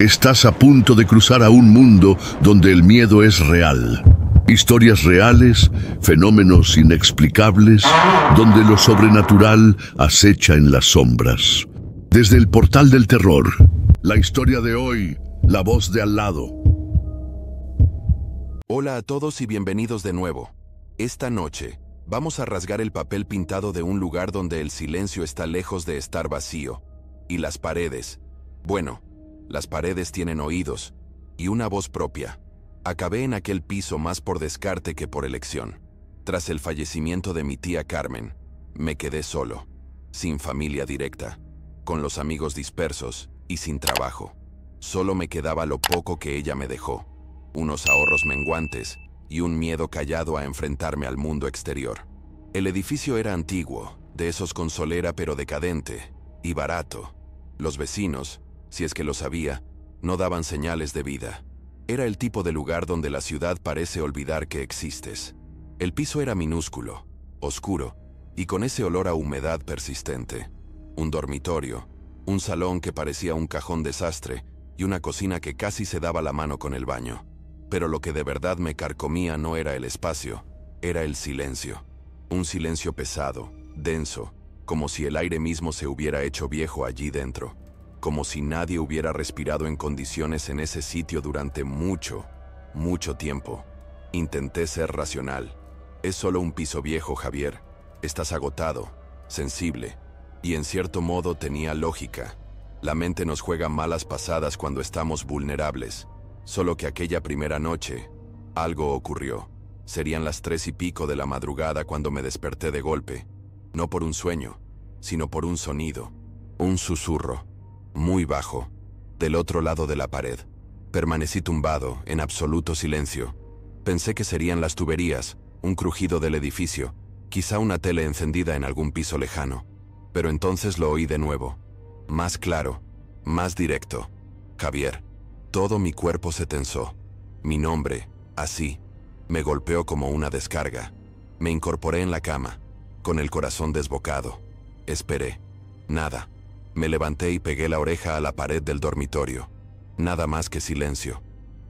Estás a punto de cruzar a un mundo donde el miedo es real. Historias reales, fenómenos inexplicables, donde lo sobrenatural acecha en las sombras. Desde el portal del terror, la historia de hoy, la voz de al lado. Hola a todos y bienvenidos de nuevo. Esta noche, vamos a rasgar el papel pintado de un lugar donde el silencio está lejos de estar vacío. Y las paredes. Bueno, las paredes tienen oídos y una voz propia. Acabé en aquel piso más por descarte que por elección. Tras el fallecimiento de mi tía Carmen, me quedé solo, sin familia directa, con los amigos dispersos y sin trabajo. Solo me quedaba lo poco que ella me dejó, unos ahorros menguantes y un miedo callado a enfrentarme al mundo exterior. El edificio era antiguo, de esos con solera pero decadente, y barato. Los vecinos, si es que lo sabía, no daban señales de vida. Era el tipo de lugar donde la ciudad parece olvidar que existes. El piso era minúsculo, oscuro, y con ese olor a humedad persistente. Un dormitorio, un salón que parecía un cajón desastre, y una cocina que casi se daba la mano con el baño. Pero lo que de verdad me carcomía no era el espacio, era el silencio. Un silencio pesado, denso, como si el aire mismo se hubiera hecho viejo allí dentro. Como si nadie hubiera respirado en condiciones en ese sitio durante mucho tiempo. Intenté ser racional. Es solo un piso viejo, Javier. Estás agotado, sensible, y en cierto modo tenía lógica. La mente nos juega malas pasadas cuando estamos vulnerables. Solo que aquella primera noche, algo ocurrió. Serían las 3:00 de la madrugada cuando me desperté de golpe. No por un sueño, sino por un sonido, un susurro. Muy bajo, del otro lado de la pared. Permanecí tumbado, en absoluto silencio. Pensé que serían las tuberías, un crujido del edificio, quizá una tele encendida en algún piso lejano. Pero entonces lo oí de nuevo. Más claro, más directo. Javier. Todo mi cuerpo se tensó. Mi nombre, así, me golpeó como una descarga. Me incorporé en la cama, con el corazón desbocado. Esperé. Nada. Me levanté y pegué la oreja a la pared del dormitorio. Nada más que silencio.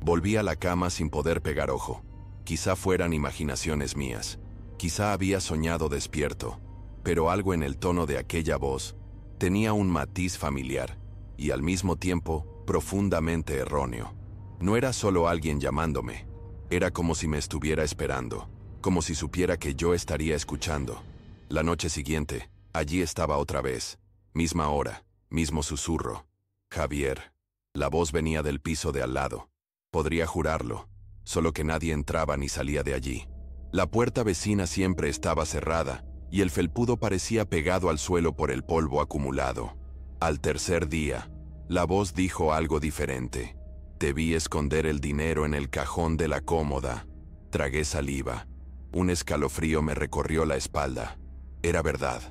Volví a la cama sin poder pegar ojo. Quizá fueran imaginaciones mías. Quizá había soñado despierto. Pero algo en el tono de aquella voz tenía un matiz familiar y al mismo tiempo profundamente erróneo. No era solo alguien llamándome. Era como si me estuviera esperando. Como si supiera que yo estaría escuchando. La noche siguiente, allí estaba otra vez. Misma hora, mismo susurro. Javier. La voz venía del piso de al lado. Podría jurarlo, solo que nadie entraba ni salía de allí. La puerta vecina siempre estaba cerrada, y el felpudo parecía pegado al suelo por el polvo acumulado. Al tercer día, la voz dijo algo diferente. Debí esconder el dinero en el cajón de la cómoda. Tragué saliva. Un escalofrío me recorrió la espalda. Era verdad.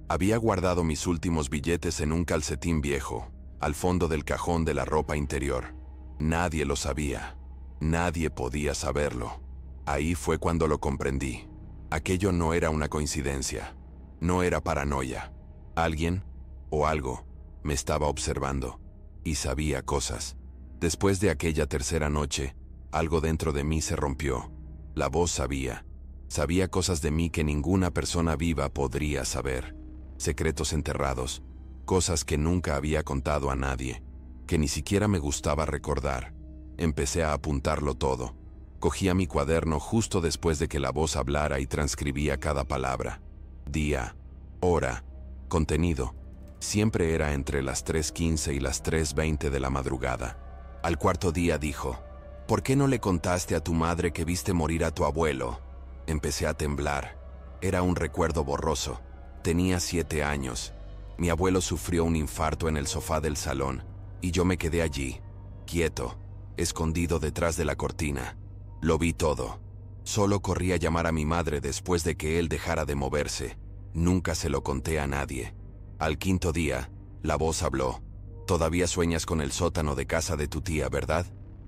Había guardado mis últimos billetes en un calcetín viejo, al fondo del cajón de la ropa interior. Nadie lo sabía. Nadie podía saberlo. Ahí fue cuando lo comprendí. Aquello no era una coincidencia. No era paranoia. Alguien, o algo, me estaba observando. Y sabía cosas. Después de aquella tercera noche, algo dentro de mí se rompió. La voz sabía. Sabía cosas de mí que ninguna persona viva podría saber. Secretos enterrados, cosas que nunca había contado a nadie, que ni siquiera me gustaba recordar. Empecé a apuntarlo todo. Cogía mi cuaderno justo después de que la voz hablara y transcribía cada palabra. Día, hora, contenido. Siempre era entre las 3:15 y las 3:20 de la madrugada. Al cuarto día dijo, ¿por qué no le contaste a tu madre que viste morir a tu abuelo? Empecé a temblar. Era un recuerdo borroso. Tenía 7 años. Mi abuelo sufrió un infarto en el sofá del salón, y yo me quedé allí, quieto, escondido detrás de la cortina. Lo vi todo. Solo corrí a llamar a mi madre después de que él dejara de moverse. Nunca se lo conté a nadie. Al quinto día, la voz habló. Todavía sueñas con el sótano de casa de tu tía, ¿verdad?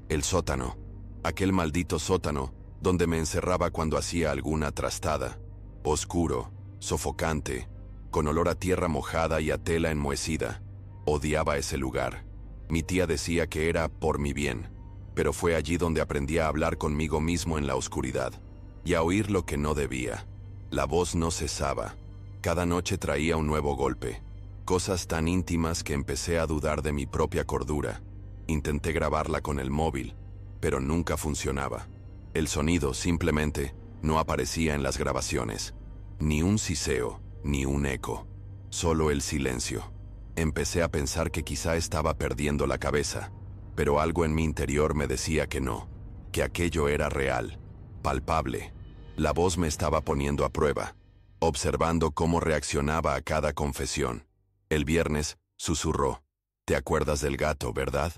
El sótano. Aquel maldito sótano, donde me encerraba cuando hacía alguna trastada. Oscuro, sofocante, con olor a tierra mojada y a tela enmohecida. Odiaba ese lugar. Mi tía decía que era por mi bien, pero fue allí donde aprendí a hablar conmigo mismo en la oscuridad y a oír lo que no debía. La voz no cesaba. Cada noche traía un nuevo golpe. Cosas tan íntimas que empecé a dudar de mi propia cordura. Intenté grabarla con el móvil, pero nunca funcionaba. El sonido simplemente no aparecía en las grabaciones. Ni un siseo, ni un eco. Solo el silencio. Empecé a pensar que quizá estaba perdiendo la cabeza, pero algo en mi interior me decía que no, que aquello era real, palpable. La voz me estaba poniendo a prueba, observando cómo reaccionaba a cada confesión. El viernes, susurró: «¿Te acuerdas del gato, verdad?»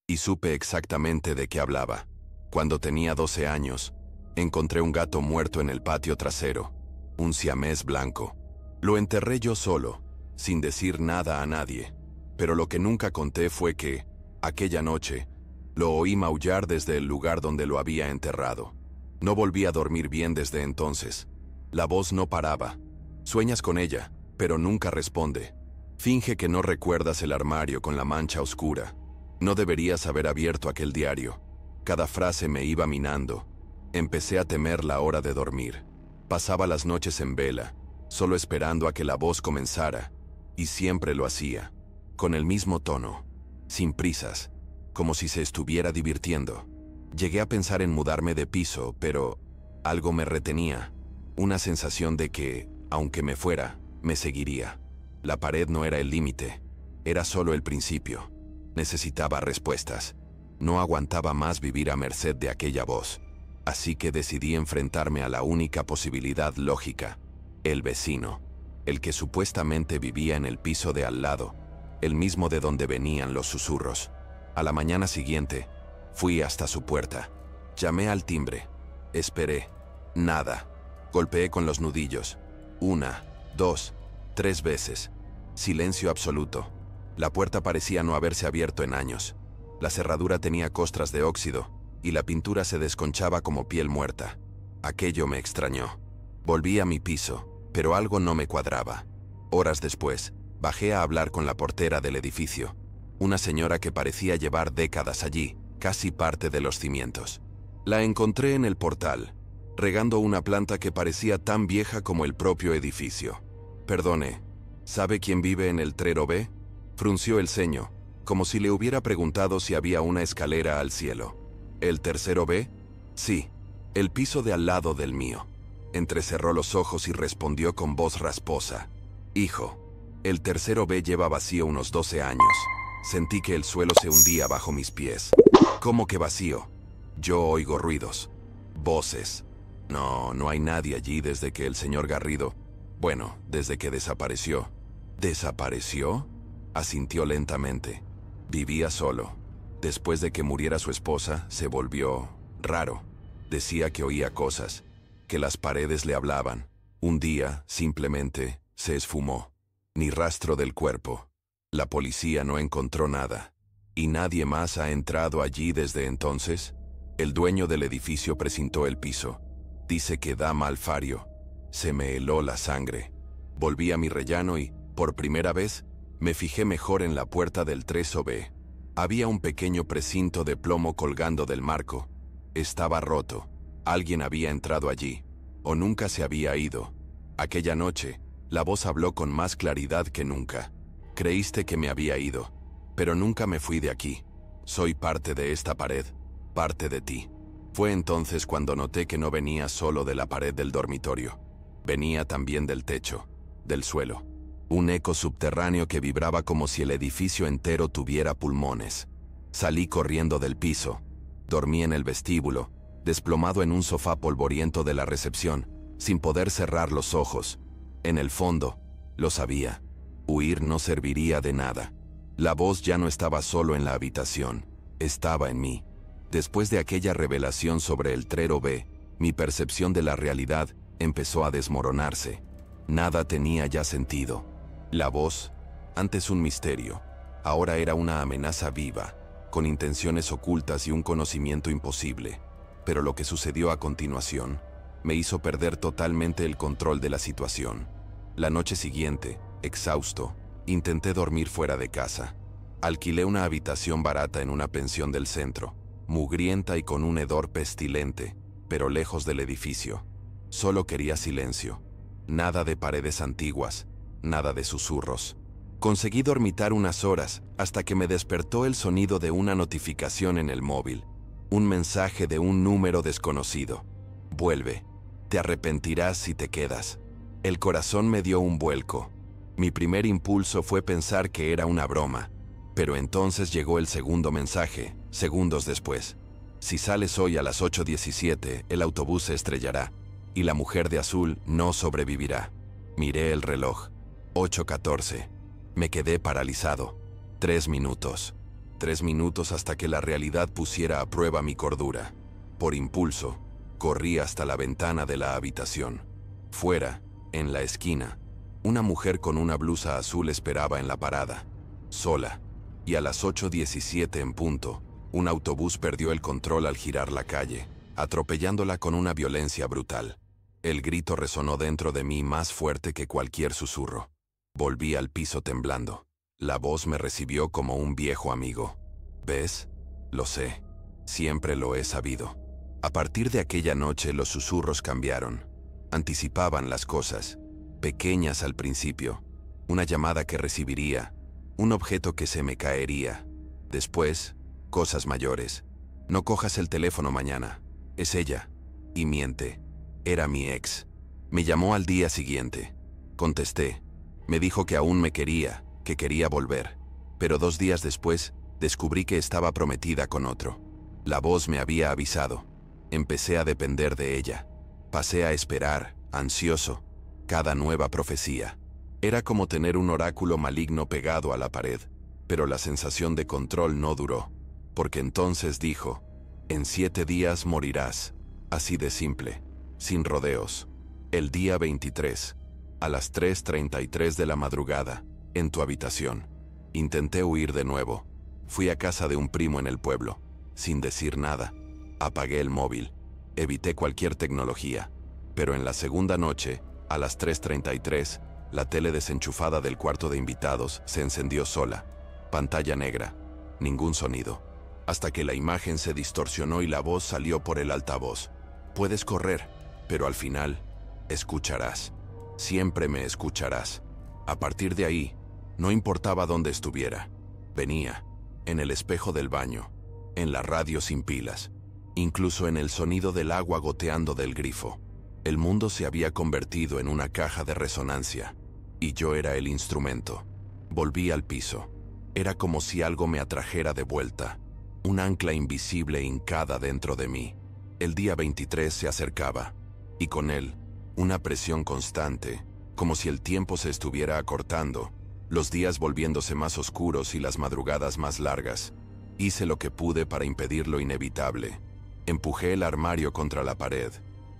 Y supe exactamente de qué hablaba. Cuando tenía 12 años, encontré un gato muerto en el patio trasero, un siamés blanco. Lo enterré yo solo, sin decir nada a nadie. Pero lo que nunca conté fue que, aquella noche, lo oí maullar desde el lugar donde lo había enterrado. No volví a dormir bien desde entonces. La voz no paraba. Sueñas con ella, pero nunca responde. Finge que no recuerdas el armario con la mancha oscura. No deberías haber abierto aquel diario. Cada frase me iba minando. Empecé a temer la hora de dormir. Pasaba las noches en vela, solo esperando a que la voz comenzara, y siempre lo hacía, con el mismo tono, sin prisas, como si se estuviera divirtiendo. Llegué a pensar en mudarme de piso, pero algo me retenía, una sensación de que, aunque me fuera, me seguiría. La pared no era el límite, era solo el principio. Necesitaba respuestas. No aguantaba más vivir a merced de aquella voz. Así que decidí enfrentarme a la única posibilidad lógica: el vecino, el que supuestamente vivía en el piso de al lado, el mismo de donde venían los susurros. A la mañana siguiente, fui hasta su puerta. Llamé al timbre. Esperé. Nada. Golpeé con los nudillos. 1, 2, 3 veces. Silencio absoluto. La puerta parecía no haberse abierto en años. La cerradura tenía costras de óxido, y la pintura se desconchaba como piel muerta. Aquello me extrañó. Volví a mi piso, pero algo no me cuadraba. Horas después, bajé a hablar con la portera del edificio, una señora que parecía llevar décadas allí, casi parte de los cimientos. La encontré en el portal, regando una planta que parecía tan vieja como el propio edificio. «Perdone, ¿sabe quién vive en el trero B?» Frunció el ceño, como si le hubiera preguntado si había una escalera al cielo. «¿El tercero B?» «Sí, el piso de al lado del mío». Entrecerró los ojos y respondió con voz rasposa: «Hijo, el tercero B lleva vacío unos 12 años. Sentí que el suelo se hundía bajo mis pies». «¿Cómo que vacío?» «Yo oigo ruidos, voces. No hay nadie allí desde que el señor Garrido... Bueno, desde que desapareció». «¿Desapareció?», asintió lentamente. «Vivía solo. Después de que muriera su esposa, se volvió raro. Decía que oía cosas, que las paredes le hablaban. Un día, simplemente, se esfumó. Ni rastro del cuerpo. La policía no encontró nada. ¿Y nadie más ha entrado allí desde entonces?» El dueño del edificio presintó el piso. «Dice que da mal fario». Se me heló la sangre. Volví a mi rellano y, por primera vez, me fijé mejor en la puerta del 3B. Había un pequeño precinto de plomo colgando del marco. Estaba roto. Alguien había entrado allí, o nunca se había ido. Aquella noche, la voz habló con más claridad que nunca. «Creíste que me había ido, pero nunca me fui de aquí. Soy parte de esta pared, parte de ti». Fue entonces cuando noté que no venía solo de la pared del dormitorio. Venía también del techo, del suelo. Un eco subterráneo que vibraba como si el edificio entero tuviera pulmones. Salí corriendo del piso. Dormí en el vestíbulo, desplomado en un sofá polvoriento de la recepción, sin poder cerrar los ojos. En el fondo, lo sabía. Huir no serviría de nada. La voz ya no estaba solo en la habitación, estaba en mí. Después de aquella revelación sobre el trero B, mi percepción de la realidad empezó a desmoronarse. Nada tenía ya sentido. La voz, antes un misterio, ahora era una amenaza viva, con intenciones ocultas y un conocimiento imposible. Pero lo que sucedió a continuación me hizo perder totalmente el control de la situación. La noche siguiente, exhausto, intenté dormir fuera de casa. Alquilé una habitación barata en una pensión del centro, mugrienta y con un hedor pestilente, pero lejos del edificio. Solo quería silencio. Nada de paredes antiguas, nada de susurros. Conseguí dormitar unas horas hasta que me despertó el sonido de una notificación en el móvil. Un mensaje de un número desconocido. Vuelve. Te arrepentirás si te quedas. El corazón me dio un vuelco. Mi primer impulso fue pensar que era una broma. Pero entonces llegó el segundo mensaje, segundos después. Si sales hoy a las 8:17, el autobús se estrellará, y la mujer de azul no sobrevivirá. Miré el reloj. 8:14. Me quedé paralizado. 3 minutos. 3 minutos hasta que la realidad pusiera a prueba mi cordura. Por impulso, corrí hasta la ventana de la habitación. Fuera, en la esquina, una mujer con una blusa azul esperaba en la parada, sola. Y a las 8:17 en punto, un autobús perdió el control al girar la calle, atropellándola con una violencia brutal. El grito resonó dentro de mí más fuerte que cualquier susurro. Volví al piso temblando. La voz me recibió como un viejo amigo. ¿Ves? Lo sé. Siempre lo he sabido. A partir de aquella noche los susurros cambiaron. Anticipaban las cosas, pequeñas al principio. Una llamada que recibiría, un objeto que se me caería. Después, cosas mayores. No cojas el teléfono mañana. Es ella. Y miente. Era mi ex. Me llamó al día siguiente. Contesté. Me dijo que aún me quería, que quería volver. Pero 2 días después, descubrí que estaba prometida con otro. La voz me había avisado. Empecé a depender de ella. Pasé a esperar, ansioso, cada nueva profecía. Era como tener un oráculo maligno pegado a la pared, pero la sensación de control no duró, porque entonces dijo, en 7 días morirás, así de simple, sin rodeos. El día 23, a las 3:33 de la madrugada, en tu habitación. Intenté huir de nuevo. Fui a casa de un primo en el pueblo, sin decir nada. Apagué el móvil, evité cualquier tecnología, pero en la segunda noche, a las 3:33, la tele desenchufada del cuarto de invitados se encendió sola. Pantalla negra, ningún sonido, hasta que la imagen se distorsionó y la voz salió por el altavoz. Puedes correr, pero al final, escucharás. Siempre me escucharás. A partir de ahí, no importaba dónde estuviera. Venía, en el espejo del baño, en la radio sin pilas, incluso en el sonido del agua goteando del grifo. El mundo se había convertido en una caja de resonancia, y yo era el instrumento. Volví al piso. Era como si algo me atrajera de vuelta, un ancla invisible hincada dentro de mí. El día 23 se acercaba, y con él, una presión constante, como si el tiempo se estuviera acortando, los días volviéndose más oscuros y las madrugadas más largas. Hice lo que pude para impedir lo inevitable. Empujé el armario contra la pared,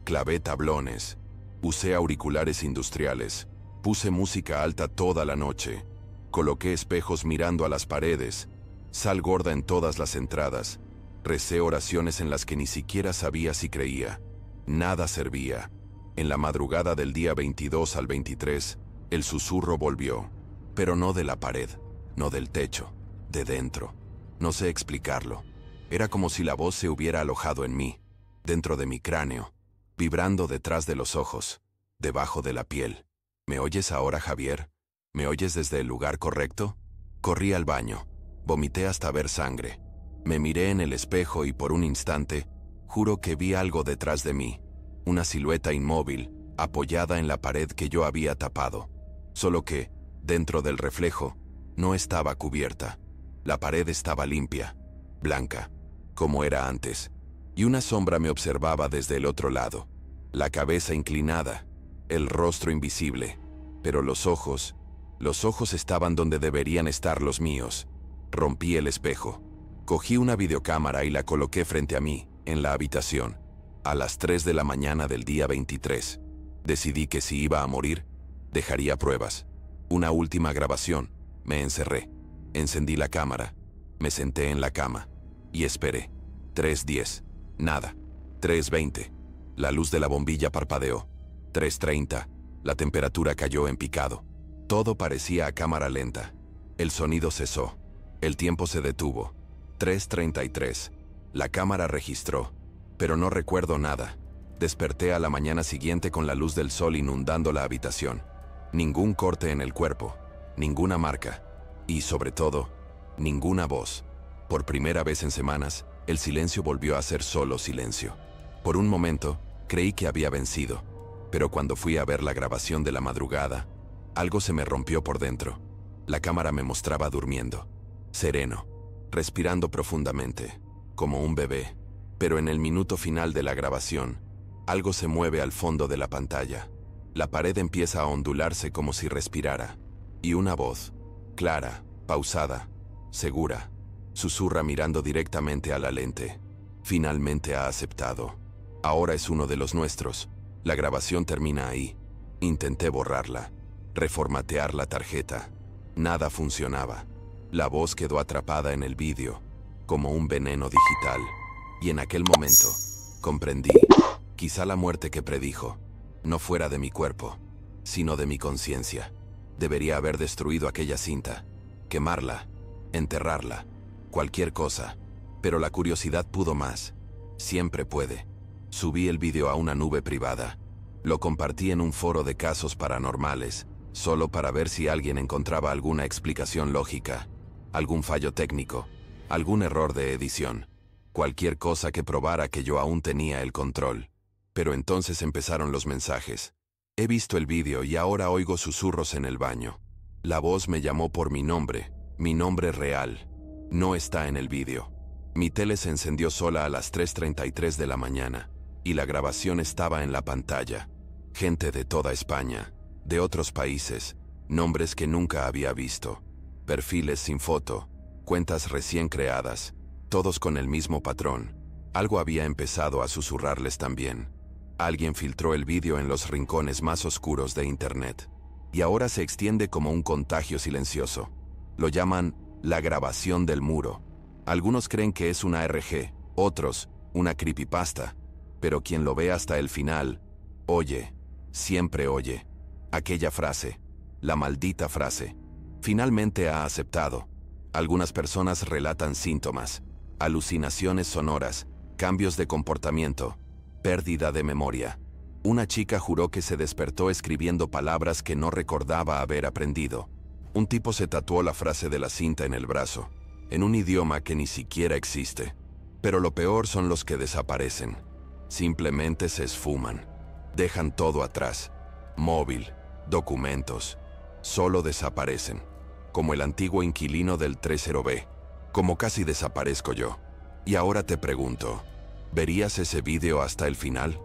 clavé tablones, usé auriculares industriales, puse música alta toda la noche, coloqué espejos mirando a las paredes, sal gorda en todas las entradas, recé oraciones en las que ni siquiera sabía si creía. Nada servía. En la madrugada del día 22 al 23, el susurro volvió, pero no de la pared, no del techo, de dentro. No sé explicarlo. Era como si la voz se hubiera alojado en mí, dentro de mi cráneo, vibrando detrás de los ojos, debajo de la piel. ¿Me oyes ahora, Javier? ¿Me oyes desde el lugar correcto? Corrí al baño, vomité hasta ver sangre. Me miré en el espejo y por un instante, juro que vi algo detrás de mí, una silueta inmóvil, apoyada en la pared que yo había tapado. Solo que, dentro del reflejo, no estaba cubierta. La pared estaba limpia, blanca, como era antes, y una sombra me observaba desde el otro lado, la cabeza inclinada, el rostro invisible, pero los ojos estaban donde deberían estar los míos. Rompí el espejo, cogí una videocámara y la coloqué frente a mí, en la habitación, a las 3 de la mañana del día 23. Decidí que si iba a morir, dejaría pruebas. Una última grabación, me encerré, encendí la cámara, me senté en la cama, y esperé. 3:10, nada. 3:20, la luz de la bombilla parpadeó. 3:30, la temperatura cayó en picado. Todo parecía a cámara lenta. El sonido cesó. El tiempo se detuvo. 3:33. La cámara registró, pero no recuerdo nada. Desperté a la mañana siguiente con la luz del sol inundando la habitación. Ningún corte en el cuerpo, ninguna marca y, sobre todo, ninguna voz. Por primera vez en semanas, el silencio volvió a ser solo silencio. Por un momento, creí que había vencido, pero cuando fui a ver la grabación de la madrugada, algo se me rompió por dentro. La cámara me mostraba durmiendo, sereno, respirando profundamente, como un bebé. Pero en el minuto final de la grabación, algo se mueve al fondo de la pantalla. La pared empieza a ondularse como si respirara, y una voz, clara, pausada, segura, susurra mirando directamente a la lente. Finalmente ha aceptado. Ahora es uno de los nuestros. La grabación termina ahí. Intenté borrarla, reformatear la tarjeta. Nada funcionaba. La voz quedó atrapada en el vídeo, como un veneno digital. Y en aquel momento, comprendí, quizá la muerte que predijo, no fuera de mi cuerpo, sino de mi conciencia. Debería haber destruido aquella cinta, quemarla, enterrarla, cualquier cosa. Pero la curiosidad pudo más. Siempre puede. Subí el vídeo a una nube privada. Lo compartí en un foro de casos paranormales, solo para ver si alguien encontraba alguna explicación lógica, algún fallo técnico, algún error de edición, cualquier cosa que probara que yo aún tenía el control. Pero entonces empezaron los mensajes. He visto el vídeo y ahora oigo susurros en el baño. La voz me llamó por mi nombre real. No está en el vídeo. Mi tele se encendió sola a las 3:33 de la mañana, y la grabación estaba en la pantalla. Gente de toda España, de otros países, nombres que nunca había visto, perfiles sin foto, cuentas recién creadas, todos con el mismo patrón. Algo había empezado a susurrarles también. Alguien filtró el vídeo en los rincones más oscuros de Internet, y ahora se extiende como un contagio silencioso. Lo llaman la grabación del muro. Algunos creen que es una RG, otros, una creepypasta, pero quien lo ve hasta el final, oye, siempre oye, aquella frase, la maldita frase. Finalmente ha aceptado. Algunas personas relatan síntomas, alucinaciones sonoras, cambios de comportamiento, pérdida de memoria. Una chica juró que se despertó escribiendo palabras que no recordaba haber aprendido. Un tipo se tatuó la frase de la cinta en el brazo, en un idioma que ni siquiera existe. Pero lo peor son los que desaparecen. Simplemente se esfuman. Dejan todo atrás. Móvil, documentos. Solo desaparecen. Como el antiguo inquilino del 30B. Como casi desaparezco yo. Y ahora te pregunto, ¿verías ese vídeo hasta el final?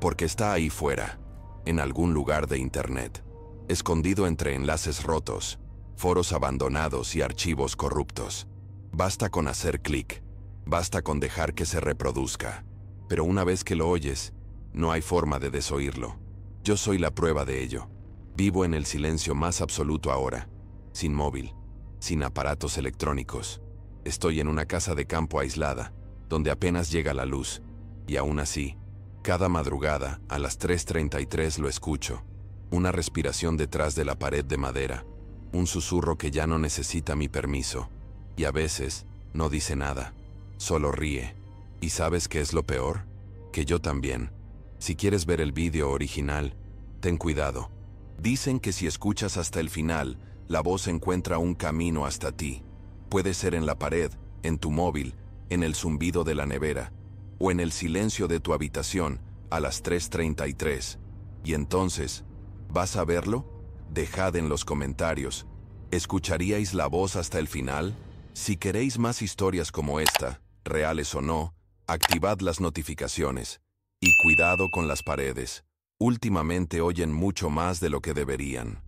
Porque está ahí fuera, en algún lugar de Internet, escondido entre enlaces rotos, foros abandonados y archivos corruptos. Basta con hacer clic, basta con dejar que se reproduzca. Pero una vez que lo oyes, no hay forma de desoírlo. Yo soy la prueba de ello. Vivo en el silencio más absoluto ahora, sin móvil, sin aparatos electrónicos. Estoy en una casa de campo aislada, donde apenas llega la luz, y aún así, cada madrugada, a las 3:33 lo escucho. Una respiración detrás de la pared de madera, un susurro que ya no necesita mi permiso, y a veces no dice nada, solo ríe. ¿Y sabes qué es lo peor? Que yo también. Si quieres ver el vídeo original, ten cuidado. Dicen que si escuchas hasta el final, la voz encuentra un camino hasta ti. Puede ser en la pared, en tu móvil, en el zumbido de la nevera, o en el silencio de tu habitación a las 3:33. ¿Y entonces, vas a verlo? Dejad en los comentarios. ¿Escucharíais la voz hasta el final? Si queréis más historias como esta, reales o no, activad las notificaciones. Y cuidado con las paredes. Últimamente oyen mucho más de lo que deberían.